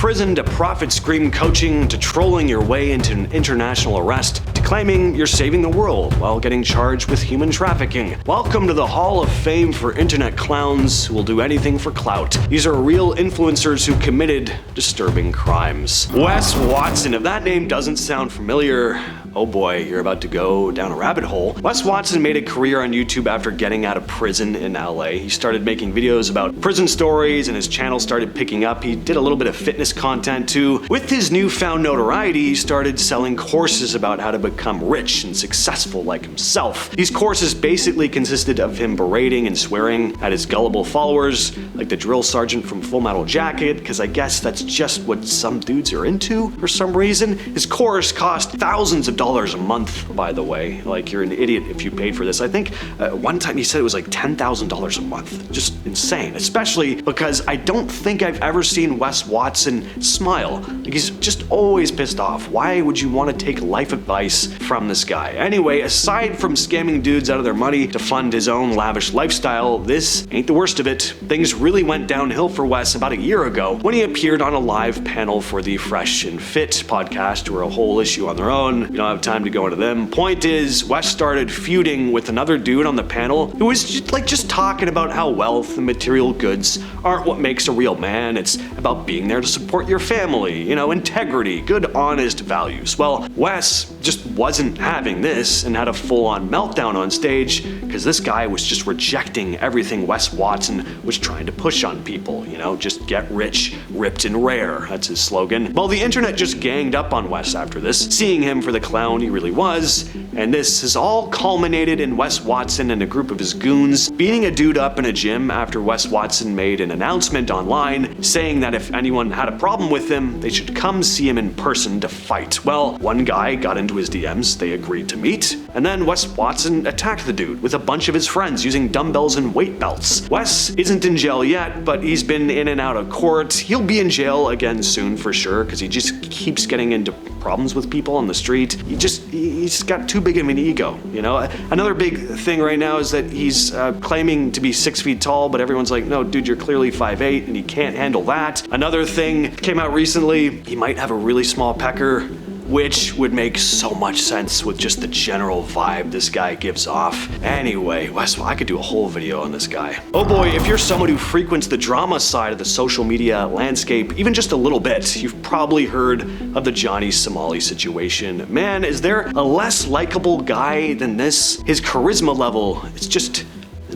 prison to profit scream coaching to trolling your way into an international arrest to claiming you're saving the world while getting charged with human trafficking. Welcome to the Hall of Fame for internet clowns who will do anything for clout. These are real influencers who committed disturbing crimes. Wes Watson, if that name doesn't sound familiar, oh boy, you're about to go down a rabbit hole. Wes Watson made a career on YouTube after getting out of prison in LA. He started making videos about prison stories and his channel started picking up. He did a little bit of fitness content too. With his newfound notoriety, he started selling courses about how to become rich and successful like himself. These courses basically consisted of him berating and swearing at his gullible followers, like the drill sergeant from Full Metal Jacket, because I guess that's just what some dudes are into for some reason. His course cost thousands of dollars a month, by the way. Like, you're an idiot if you paid for this. I think one time he said it was like $10,000 a month. Just insane, especially because I don't think I've ever seen Wes Watson smile. Like, he's just always pissed off. Why would you want to take life advice from this guy? Anyway, aside from scamming dudes out of their money to fund his own lavish lifestyle, this ain't the worst of it. Things really went downhill for Wes about a year ago when he appeared on a live panel for the Fresh and Fit podcast, who are a whole issue on their own. You don't have time to go into them. Point is, Wes started feuding with another dude on the panel who was just talking about how wealth and material goods aren't what makes a real man. It's about being there to support your family, you know, integrity, good, honest values. Well, Wes just wasn't having this and had a full-on meltdown on stage because this guy was just rejecting everything Wes Watson was trying to push on people. You know, just get rich, ripped and rare. That's his slogan. Well, the internet just ganged up on Wes after this, seeing him for the clown he really was, and this has all culminated in Wes Watson and a group of his goons beating a dude up in a gym after Wes Watson made an announcement online saying that if anyone had a problem with him, they should come see him in person to fight. Well, one guy got into his DMs, they agreed to meet, and then Wes Watson attacked the dude with a bunch of his friends using dumbbells and weight belts. Wes isn't in jail yet, but he's been in and out of court. He'll be in jail again soon for sure, because he just keeps getting into problems with people on the street. He's got too big of an ego, you know? Another big thing right now is that he's claiming to be 6 feet tall, but everyone's like, no, dude, you're clearly 5'8", and he can't handle that. Another thing came out recently, he might have a really small pecker, which would make so much sense with just the general vibe this guy gives off. Anyway, Wes, I could do a whole video on this guy. Oh boy, if you're someone who frequents the drama side of the social media landscape, even just a little bit, you've probably heard of the Johnny Somali situation. Man, is there a less likable guy than this? His charisma level, it's just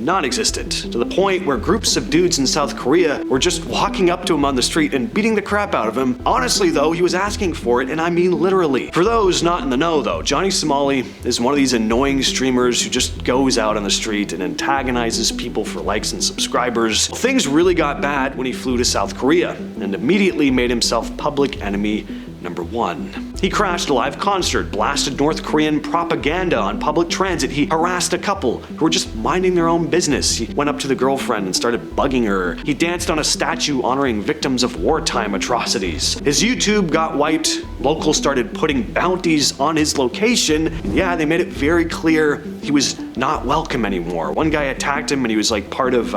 non-existent, to the point where groups of dudes in South Korea were just walking up to him on the street and beating the crap out of him. Honestly though, he was asking for it, and I mean literally. For those not in the know though, Johnny Somali is one of these annoying streamers who just goes out on the street and antagonizes people for likes and subscribers. Things really got bad when he flew to South Korea and immediately made himself public enemy number 1. He crashed a live concert, blasted North Korean propaganda on public transit. He harassed a couple who were just minding their own business. He went up to the girlfriend and started bugging her. He danced on a statue honoring victims of wartime atrocities. His YouTube got wiped. Locals started putting bounties on his location. And yeah, they made it very clear he was not welcome anymore. One guy attacked him and he was like part of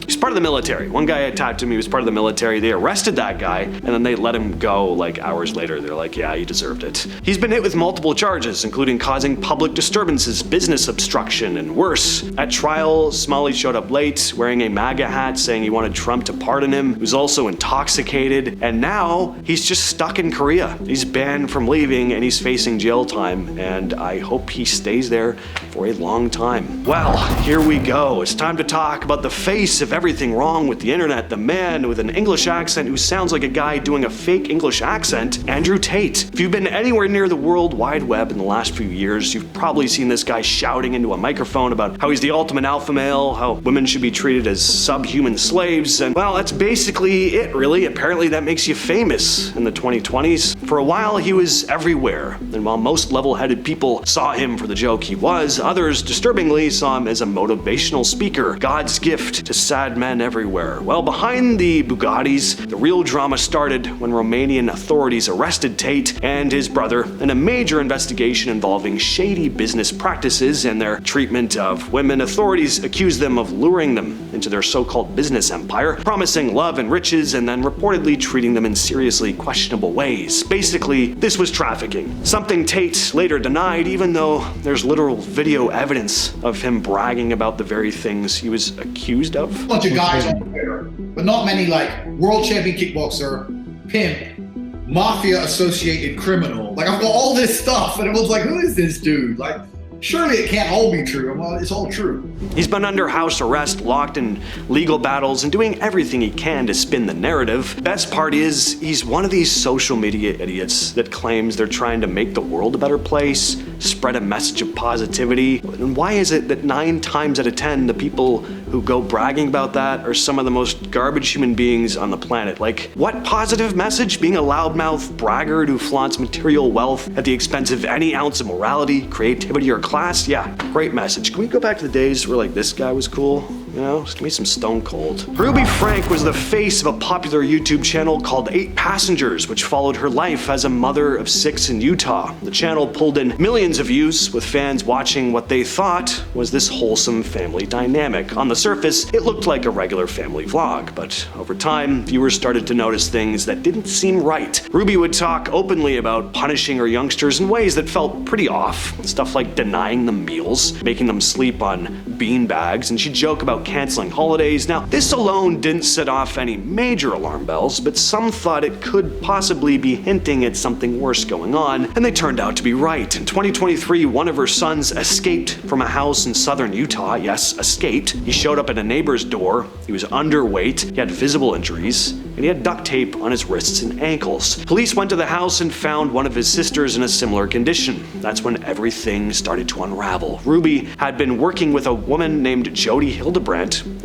he's part of the military. One guy attacked him, he was part of the military. They arrested that guy, and then they let him go like hours later. They're like, yeah, he deserved it. He's been hit with multiple charges, including causing public disturbances, business obstruction, and worse. At trial, Somali showed up late, wearing a MAGA hat, saying he wanted Trump to pardon him. He was also intoxicated, and now he's just stuck in Korea. He's banned from leaving, and he's facing jail time, and I hope he stays there for a long time. Well, here we go. It's time to talk about the face of everything wrong with the internet, the man with an English accent who sounds like a guy doing a fake English accent, Andrew Tate. If you've been anywhere near the World Wide Web in the last few years, you've probably seen this guy shouting into a microphone about how he's the ultimate alpha male, how women should be treated as subhuman slaves, and well, that's basically it, really. Apparently that makes you famous in the 2020s. For a while, he was everywhere, and while most level-headed people saw him for the joke he was, others, disturbingly, saw him as a motivational speaker, God's gift to bad men everywhere. Well, behind the Bugattis, the real drama started when Romanian authorities arrested Tate and his brother in a major investigation involving shady business practices and their treatment of women. Authorities accused them of luring them into their so-called business empire, promising love and riches, and then reportedly treating them in seriously questionable ways. Basically, this was trafficking, something Tate later denied, even though there's literal video evidence of him bragging about the very things he was accused of. A bunch of guys on Twitter, but not many, like world champion kickboxer, pimp, mafia associated criminal. Like, I've got all this stuff, and everyone's like, who is this dude? Like, surely it can't all be true. Well, it's all true. He's been under house arrest, locked in legal battles, and doing everything he can to spin the narrative. Best part is, he's one of these social media idiots that claims they're trying to make the world a better place, spread a message of positivity. And why is it that 9 times out of 10, the people who go bragging about that are some of the most garbage human beings on the planet? Like, what positive message? Being a loudmouth braggart who flaunts material wealth at the expense of any ounce of morality, creativity, or class? Yeah, great message. Can we go back to the days where, like, this guy was cool? You know, just give me some Stone Cold. Ruby Franke was the face of a popular YouTube channel called 8 Passengers, which followed her life as a mother of 6 in Utah. The channel pulled in millions of views, with fans watching what they thought was this wholesome family dynamic. On the surface, it looked like a regular family vlog, but over time, viewers started to notice things that didn't seem right. Ruby would talk openly about punishing her youngsters in ways that felt pretty off. Stuff like denying them meals, making them sleep on bean bags, and she'd joke about canceling holidays. Now, this alone didn't set off any major alarm bells, but some thought it could possibly be hinting at something worse going on, and they turned out to be right. In 2023, one of her sons escaped from a house in southern Utah. Yes, escaped. He showed up at a neighbor's door. He was underweight, he had visible injuries, and he had duct tape on his wrists and ankles. Police went to the house and found one of his sisters in a similar condition. That's when everything started to unravel. Ruby had been working with a woman named Jody Hildebrandt,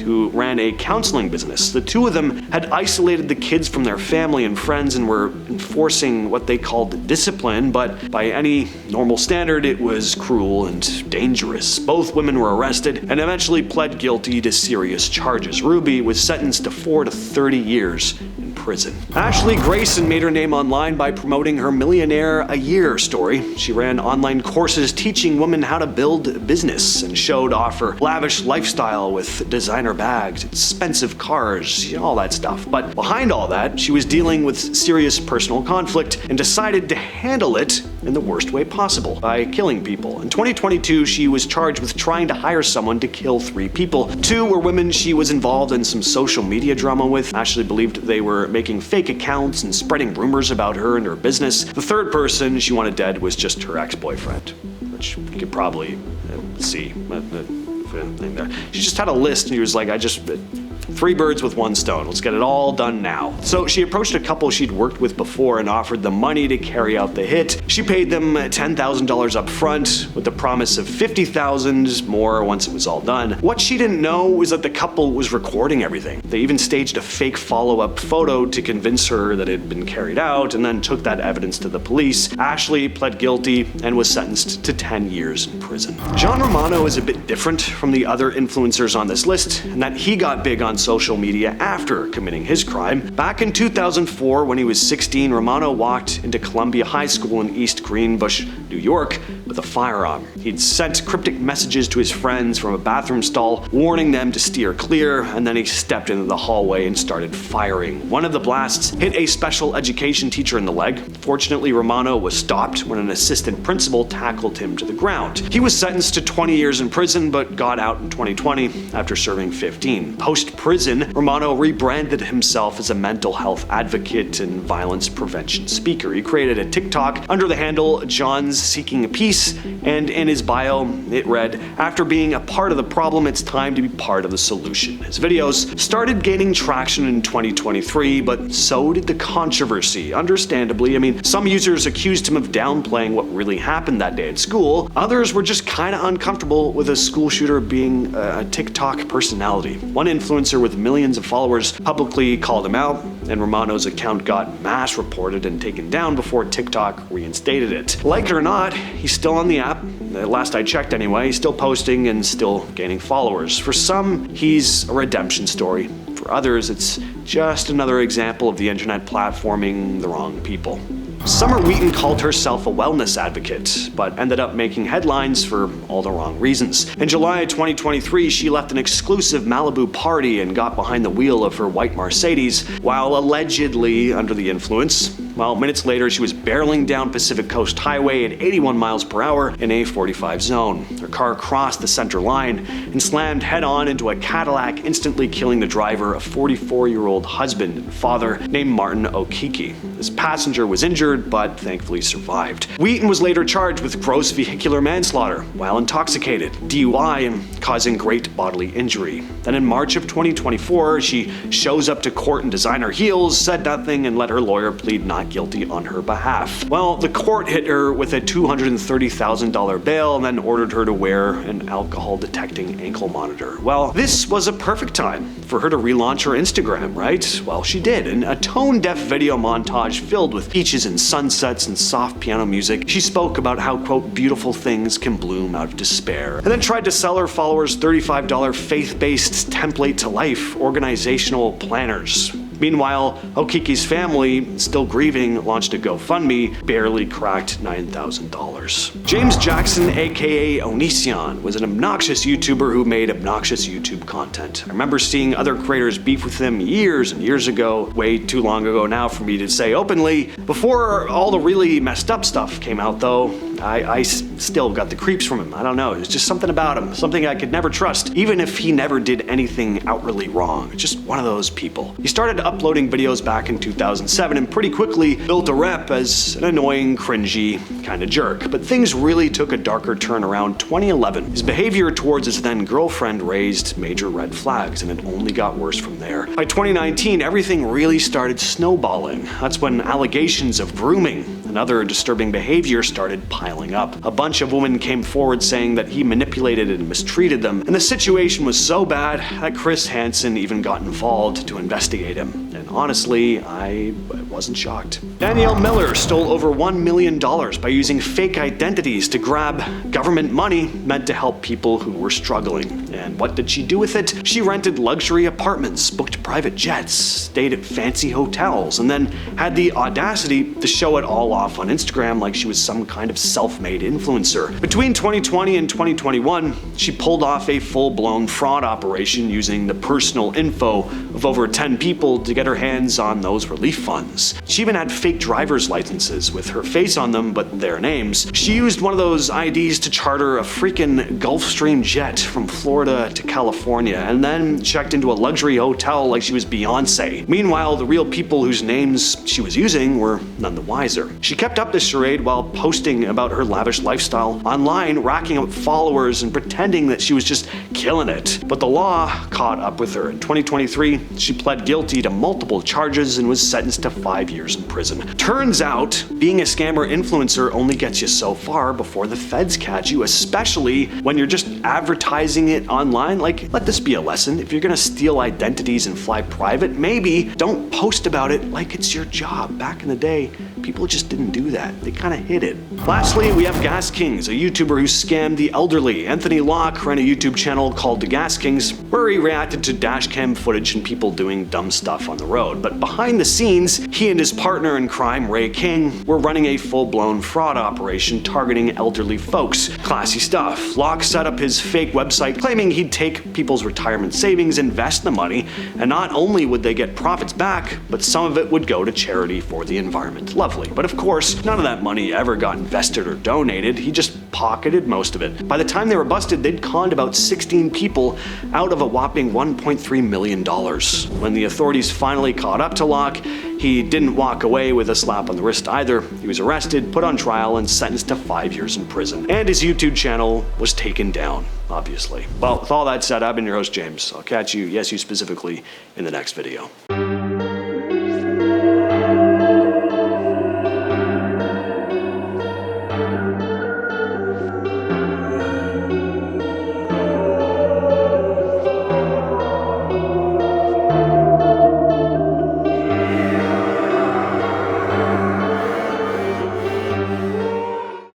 who ran a counseling business. The two of them had isolated the kids from their family and friends and were enforcing what they called discipline, but by any normal standard, it was cruel and dangerous. Both women were arrested and eventually pled guilty to serious charges. Ruby was sentenced to 4 to 30 years in prison. Ashley Grayson made her name online by promoting her Millionaire a Year story. She ran online courses teaching women how to build a business and showed off her lavish lifestyle with designer bags, expensive cars, all that stuff. But behind all that, she was dealing with serious personal conflict and decided to handle it in the worst way possible, by killing people. In 2022, she was charged with trying to hire someone to kill 3 people. 2 were women she was involved in some social media drama with. Ashley believed they were making fake accounts and spreading rumors about her and her business. The 3rd person she wanted dead was just her ex-boyfriend, which you could probably see. Thing there. She just had a list and he was like, 3 birds with 1 stone. Let's get it all done now. So she approached a couple she'd worked with before and offered them money to carry out the hit. She paid them $10,000 up front with the promise of $50,000 more once it was all done. What she didn't know was that the couple was recording everything. They even staged a fake follow-up photo to convince her that it had been carried out and then took that evidence to the police. Ashley pled guilty and was sentenced to 10 years in prison. Jon Romano is a bit different from the other influencers on this list in that he got big on social media after committing his crime. Back in 2004, when he was 16, Romano walked into Columbia High School in East Greenbush, New York, with a firearm. He'd sent cryptic messages to his friends from a bathroom stall, warning them to steer clear, and then he stepped into the hallway and started firing. One of the blasts hit a special education teacher in the leg. Fortunately, Romano was stopped when an assistant principal tackled him to the ground. He was sentenced to 20 years in prison, but got out in 2020 after serving 15. Post-prison, Romano rebranded himself as a mental health advocate and violence prevention speaker. He created a TikTok under the handle John's Seeking Peace, and in his bio, it read, "After being a part of the problem, it's time to be part of the solution." His videos started gaining traction in 2023, but so did the controversy. Understandably, some users accused him of downplaying what really happened that day at school. Others were just kind of uncomfortable with a school shooter being a TikTok personality. One influencer with millions of followers publicly called him out, and Romano's account got mass reported and taken down before TikTok reinstated it. Like it or not, he's still still on the app, at last I checked anyway, still posting and still gaining followers. For some, he's a redemption story. For others, it's just another example of the internet platforming the wrong people. Summer Wheaton called herself a wellness advocate, but ended up making headlines for all the wrong reasons. In July 2023, she left an exclusive Malibu party and got behind the wheel of her white Mercedes while allegedly under the influence. Well, minutes later, she was barreling down Pacific Coast Highway at 81 miles per hour in a 45 zone. Her car crossed the center line and slammed head-on into a Cadillac, instantly killing the driver, a 44-year-old husband and father named Martin Okeke. His passenger was injured, but thankfully survived. Wheaton was later charged with gross vehicular manslaughter while intoxicated, DUI, and causing great bodily injury. Then in March of 2024, she shows up to court in designer heels, said nothing, and let her lawyer plead not guilty on her behalf. Well, the court hit her with a $230,000 bail and then ordered her to wear an alcohol-detecting ankle monitor. Well, this was a perfect time for her to relaunch her Instagram, right? Well, she did. In a tone-deaf video montage filled with beaches and sunsets and soft piano music, she spoke about how, quote, beautiful things can bloom out of despair, and then tried to sell her followers $35 faith-based template to life organizational planners. Meanwhile, Okeke's family, still grieving, launched a GoFundMe, barely cracked $9,000. James Jackson, aka Onision, was an obnoxious YouTuber who made obnoxious YouTube content. I remember seeing other creators beef with him years and years ago, way too long ago now for me to say openly. Before all the really messed up stuff came out though, I still got the creeps from him. I don't know, there's just something about him, something I could never trust, even if he never did anything outwardly wrong. Just one of those people. He started uploading videos back in 2007 and pretty quickly built a rep as an annoying, cringy kind of jerk. But things really took a darker turn around 2011. His behavior towards his then girlfriend raised major red flags, and it only got worse from there. By 2019, everything really started snowballing. That's when allegations of grooming and other disturbing behavior started piling up. A bunch of women came forward saying that he manipulated and mistreated them, and the situation was so bad that Chris Hansen even got involved to investigate him. And honestly, I wasn't shocked. Danielle Miller stole over $1 million by using fake identities to grab government money meant to help people who were struggling. And what did she do with it? She rented luxury apartments, booked private jets, stayed at fancy hotels, and then had the audacity to show it all off on Instagram like she was some kind of self-made influencer. Between 2020 and 2021, she pulled off a full-blown fraud operation using the personal info of over 10 people to get her hands on those relief funds. She even had fake driver's licenses with her face on them but their names. She used one of those IDs to charter a freaking Gulfstream jet from Florida to California and then checked into a luxury hotel like she was Beyonce. Meanwhile, the real people whose names she was using were none the wiser. She kept up this charade while posting about her lavish lifestyle online, racking up followers and pretending that she was just killing it. But the law caught up with her. In 2023, she pled guilty to multiple charges and was sentenced to 5 years in prison. Turns out, being a scammer influencer only gets you so far before the feds catch you, especially when you're just advertising it online. Like, let this be a lesson. If you're gonna steal identities and fly private, maybe don't post about it like it's your job. Back in the day, people just didn't do that. They kind of hid it. Lastly, we have Gaskings, a YouTuber who scammed the elderly. Anthony Locke ran a YouTube channel called The Gaskings, where he reacted to dashcam footage and people doing dumb stuff on the road. But behind the scenes, he and his partner in crime, Ray King, were running a full-blown fraud operation targeting elderly folks. Classy stuff. Locke set up his fake website claiming he'd take people's retirement savings, invest the money, and not only would they get profits back, but some of it would go to charity for the environment. Lovely. But of course, none of that money ever got invested or donated. He just pocketed most of it. By the time they were busted, they'd conned about 16 people out of a whopping $1.3 million. When the authorities finally caught up to Locke, he didn't walk away with a slap on the wrist either. He was arrested, put on trial, and sentenced to 5 years in prison. And his YouTube channel was taken down, obviously. Well, with all that said, I've been your host, James. I'll catch you, yes, you specifically, in the next video.